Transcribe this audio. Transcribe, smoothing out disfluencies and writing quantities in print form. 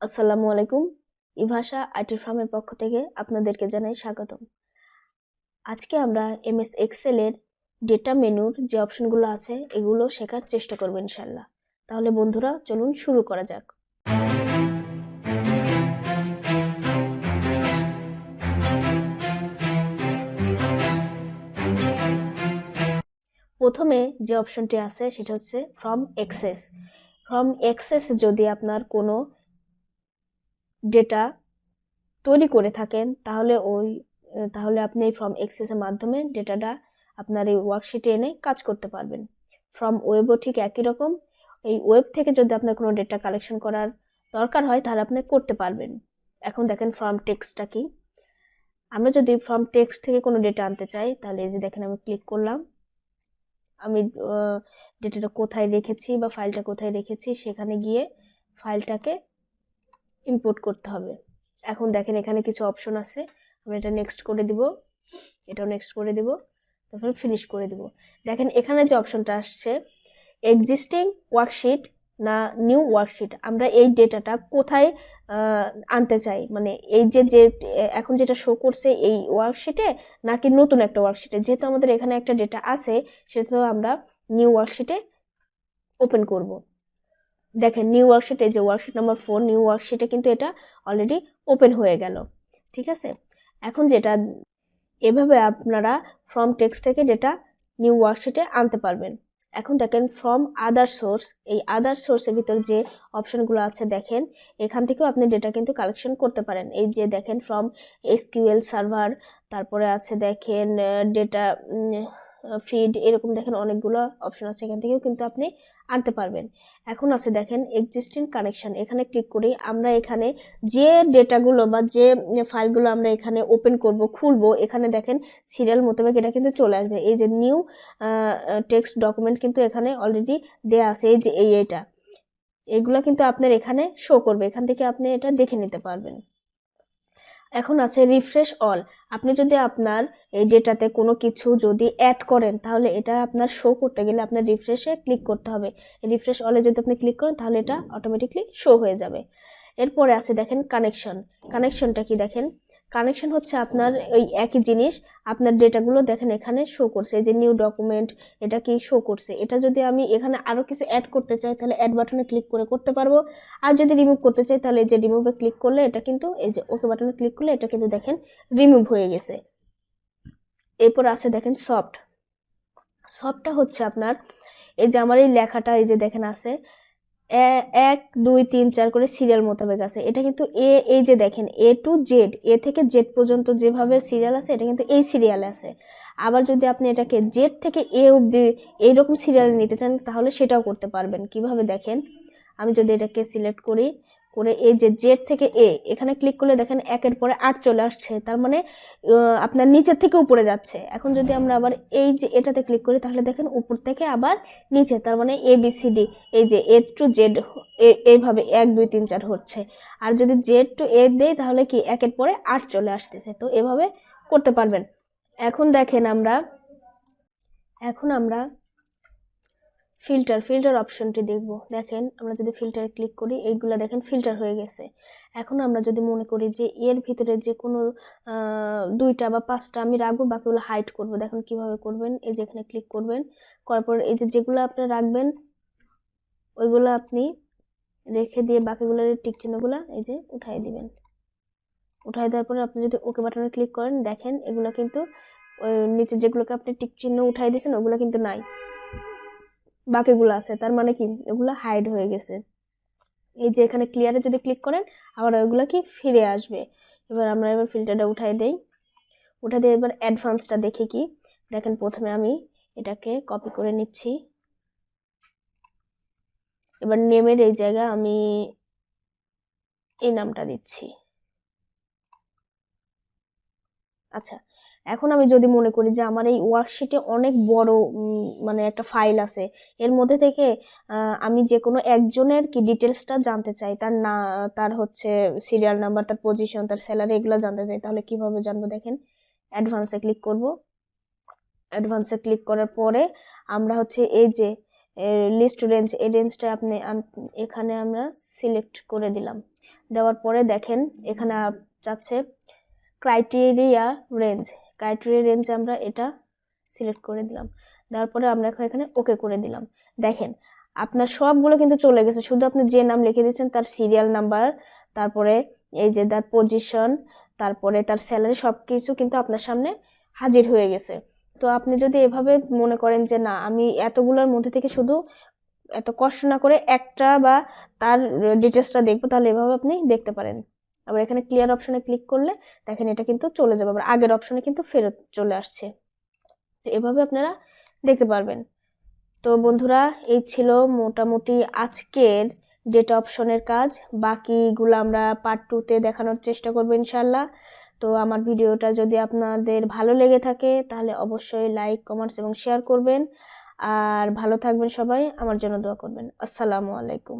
আসসালামু আলাইকুম। ইভাশা আইটি ফার্মের পক্ষ থেকে আপনাদেরকে জানাই স্বাগতম। আজকে আমরা এমএস এক্সেল এর ডেটা মেনুর যে অপশনগুলো আছে এগুলো শেখার চেষ্টা করব ইনশাআল্লাহ। তাহলে বন্ধুরা চলুন শুরু করা যাক। প্রথমে যে অপশনটি আছে সেটা হচ্ছে ফ্রম অ্যাক্সেস। ফ্রম অ্যাক্সেস যদি আপনার কোনো ডেটা তৈরি করে থাকেন তাহলে আপনি ফ্রম অ্যাক্সেসের মাধ্যমে ডেটাটা আপনার এই ওয়ার্কশিটে এনে কাজ করতে পারবেন। ফ্রম ওয়েবও ঠিক একই রকম। এই ওয়েব থেকে যদি আপনার কোনো ডেটা কালেকশন করার দরকার হয় তাহলে আপনি করতে পারবেন। এখন দেখেন ফ্রম টেক্সটটা কি। আমরা যদি ফ্রম টেক্সট থেকে কোনো ডেটা আনতে চাই তাহলে এই যে দেখেন আমি ক্লিক করলাম। আমি ডেটাটা কোথায় রেখেছি বা ফাইলটা কোথায় রেখেছি সেখানে গিয়ে ফাইলটাকে ইম্পোর্ট করতে হবে। এখন দেখেন এখানে কিছু অপশন আছে, আমরা এটা নেক্সট করে দিব, এটাও নেক্সট করে দিব, তারপর ফিনিশ করে দিব। দেখেন এখানে যে অপশনটা আসছে এক্সিস্টিং ওয়ার্কশিট না নিউ ওয়ার্কশিট, আমরা এই ডেটাটা কোথায় আনতে চাই, মানে এই যে এখন যেটা শো করছে এই ওয়ার্কশিটে নাকি নতুন একটা ওয়ার্কশিটে। যেহেতু আমাদের এখানে একটা ডেটা আছে সেহেতু আমরা নিউ ওয়ার্কশিটে ওপেন করব। দেখেন নিউ ওয়ার্কশিটে যে ওয়ার্কশিট নাম্বার 4 নিউ ওয়ার্কশিটে কিন্তু এটা অলরেডি ওপেন হয়ে গেল। ঠিক আছে, এখন যেটা এভাবে আপনারা ফ্রম টেক্সট থেকে ডেটা নিউ ওয়ার্কশিটে আনতে পারবেন। এখন দেখেন ফ্রম আদার সোর্স, এই আদার সোর্সের ভিতর যে অপশনগুলো আছে দেখেন এখান থেকেও আপনি ডেটা কিন্তু কালেকশন করতে পারেন। এই যে দেখেন ফ্রম এসকিউএল সার্ভার, তারপরে আছে দেখেন ডেটা ফিড, এরকম দেখেন অনেকগুলো অপশন আছে, এখান থেকেও কিন্তু আপনি আনতে পারবেন। এখন আছে দেখেন এক্সিস্টিং কানেকশন, এখানে ক্লিক করি। আমরা এখানে যে ডেটাগুলো বা যে ফাইলগুলো আমরা এখানে ওপেন করব খুলবো, এখানে দেখেন সিরিয়াল মোতাবেক এটা কিন্তু চলে আসবে। এই যে নিউ টেক্সট ডকুমেন্ট কিন্তু এখানে অলরেডি দেয়া আছে, এই যে এইটা এগুলা কিন্তু আপনার এখানে শো করবে, এখান থেকে আপনি এটা দেখে নিতে পারবেন। এখন আছে রিফ্রেশ অল, আপনি যদি আপনার এই ডেটাতে কোনো কিছু যদি অ্যাড করেন তাহলে এটা আপনার শো করতে গেলে আপনার রিফ্রেশে ক্লিক করতে হবে। রিফ্রেশ অলে যদি আপনি ক্লিক করেন তাহলে এটা অটোমেটিকলি শো হয়ে যাবে। এরপরে আছে দেখেন কানেকশন। কানেকশনটা কি দেখেন, কানেকশন হচ্ছে আপনার ওই একই জিনিস, আপনার ডেটাগুলো দেখেন এখানে শো করছে, যে নিউ ডকুমেন্ট এটা কি শো করছে। এটা যদি আমি এখানে আরও কিছু অ্যাড করতে চাই তাহলে অ্যাড বাটনে ক্লিক করে করতে পারবো, আর যদি রিমুভ করতে চাই তাহলে এই যে রিমুভে ক্লিক করলে এটা কিন্তু, এই যে ওকে বাটনে ক্লিক করলে এটা কিন্তু দেখেন রিমুভ হয়ে গেছে। এরপর আছে দেখেন সফট। সফটটা হচ্ছে আপনার এই যে আমার এই লেখাটা এই যে দেখেন আছে 1 2 3 4 করে সিরিয়াল মোতাবেক আছে, এটা কিন্তু এই যে দেখেন এ টু জেড, এ থেকে জেড পর্যন্ত যেভাবে সিরিয়াল আছে এটা কিন্তু এই সিরিয়ালে আছে। আবার যদি আপনি এটাকে জেড থেকে এ অবধি এইরকম সিরিয়ালে নিতে চান তাহলে সেটাও করতে পারবেন। কিভাবে দেখেন, আমি যদি এটাকে সিলেক্ট করি, করে এই যে জেড থেকে এ এখানে ক্লিক করলে দেখেন 1 এর পরে 8 চলে আসছে, তার মানে আপনার নিচের থেকে উপরে যাচ্ছে। এখন যদি আমরা আবার এই যে এটাতে ক্লিক করি তাহলে দেখেন উপর থেকে আবার নিচে, তার মানে এ বি সি ডি, এই যে এ টু জেড এইভাবে 1 2 3 4 হচ্ছে। আর যদি জেড টু এ দেই তাহলে কি 1 এর পরে 8 চলে আসতেছে। তো এভাবে করতে পারবেন। এখন দেখেন আমরা ফিল্টার অপশনটি দেখব। দেখেন আমরা যদি ফিল্টারে ক্লিক করি এইগুলা দেখেন ফিল্টার হয়ে গেছে। এখন আমরা যদি মনে করি যে এর ভিতরে যে কোনো 2টা বা 5টা আমি রাখবো, বাকিগুলো হাইড করব, দেখুন কিভাবে করবেন। এই যে এখানে ক্লিক করবেন, করার পর এই যে যেগুলো আপনি রাখবেন ওইগুলো আপনি রেখে দিয়ে বাকিগুলোর টিক চিহ্নগুলো এই যে উঠাই দিবেন। উঠাই দেওয়ার পরে আপনি যদি ওকে বাটনে ক্লিক করেন দেখেন এগুলো কিন্তু নিচে যেগুলোকে আপনি টিক চিহ্ন উঠাই দিয়েছেন ওগুলো কিন্তু নাই, বাকিগুলো আছে, তার মানে কি এগুলো হাইড হয়ে গেছে। এই যে এখানে ক্লিয়ারে যদি ক্লিক করেন আবার ওইগুলো কি ফিরে আসবে। এবার ফিল্টারটা উঠাই দেই, উঠাই দিয়ে এবার অ্যাডভান্সটা দেখি কি। দেখেন প্রথমে আমি এটাকে কপি করে নিচ্ছি, এবার নেমের এই জায়গায় আমি এই নামটা দিচ্ছি। আচ্ছা, এখন আমি যদি মনে করি যে আমার এই ওয়ার্কশিটে অনেক বড় মানে একটা ফাইল আছে, এর মধ্যে থেকে আমি যে কোনো একজনের কি ডিটেলসটা জানতে চাই, তার হচ্ছে সিরিয়াল নাম্বার, তার পজিশন, তার স্যালারি, এগুলো জানতে চাই, তাহলে কিভাবে জানবো। দেখেন অ্যাডভান্সে ক্লিক করব। অ্যাডভান্সে ক্লিক করার পরে আমরা হচ্ছে এই যে লিস্ট রেঞ্জ, এই রেঞ্জটা এখানে আমরা সিলেক্ট করে দিলাম। দেওয়ার পরে দেখেন এখানে চাচ্ছে ক্রাইটেরিয়া রেঞ্জ, ক্রাইটেরিয়া রেঞ্জ আমরা এটা সিলেক্ট করে দিলাম। দেওয়ার পরে আমরা এখানে ওকে করে দিলাম। দেখেন আপনার সবগুলো কিন্তু চলে গেছে, শুধু আপনি যে নাম লিখে দিয়েছেন তার সিরিয়াল নাম্বার, তারপরে এই যে তার পজিশন, তারপরে তার স্যালারি, সবকিছু কিন্তু আপনার সামনে হাজির হয়ে গেছে। তো আপনি যদি এভাবে মনে করেন যে না আমি এতগুলোর মধ্যে থেকে শুধু এত কষ্ট না করে একটা বা তার ডিটেলসটা দেখবো, তাহলে এভাবে আপনি দেখতে পারেন। আবার এখানে ক্লিয়ার অপশনে ক্লিক করলে দেখেন এটা কিন্তু চলে যাবে, আবার আগের অপশনে কিন্তু ফেরত চলে আসছে। তো এভাবে আপনারা দেখতে পারবেন। তো বন্ধুরা এই ছিল মোটামুটি আজকের ডেটা অপশনের কাজ, বাকিগুলো আমরা পার্ট 2-তে দেখানোর চেষ্টা করবো ইনশাল্লাহ। তো আমার ভিডিওটা যদি আপনাদের ভালো লেগে থাকে তাহলে অবশ্যই লাইক, কমেন্টস এবং শেয়ার করবেন। আর ভালো থাকবেন সবাই, আমার জন্য দোয়া করবেন। আসসালামু আলাইকুম।